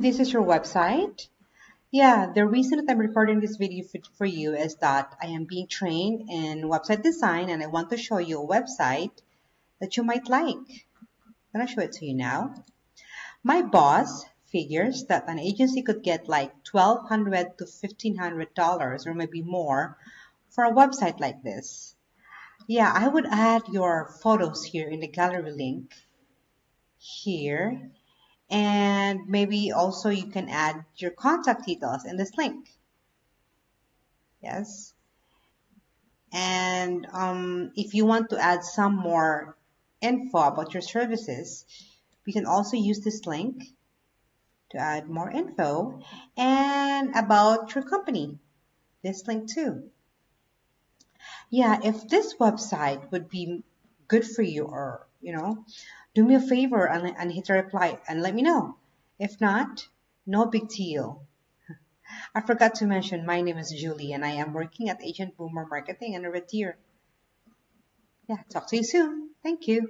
this is your website. Yeah, the reason that I'm recording this video for you is that I am being trained in website design and I want to show you a website that you might like. I'm going to show it to you now. My boss figures that an agency could get like $1,200 to $1,500 or maybe more for a website like this. Yeah, I would add your photos here in the gallery link here. And maybe also you can add your contact details in this link. Yes. And if you want to add some more info about your services, we can also use this link to add more info and about your company. This link too. Yeah, if this website would be good for you or, do me a favor and hit a reply and let me know. If not, no big deal. I forgot to mention my name is Julie and I am working at Agent Boomer Marketing and Red Deer. Yeah, talk to you soon. Thank you.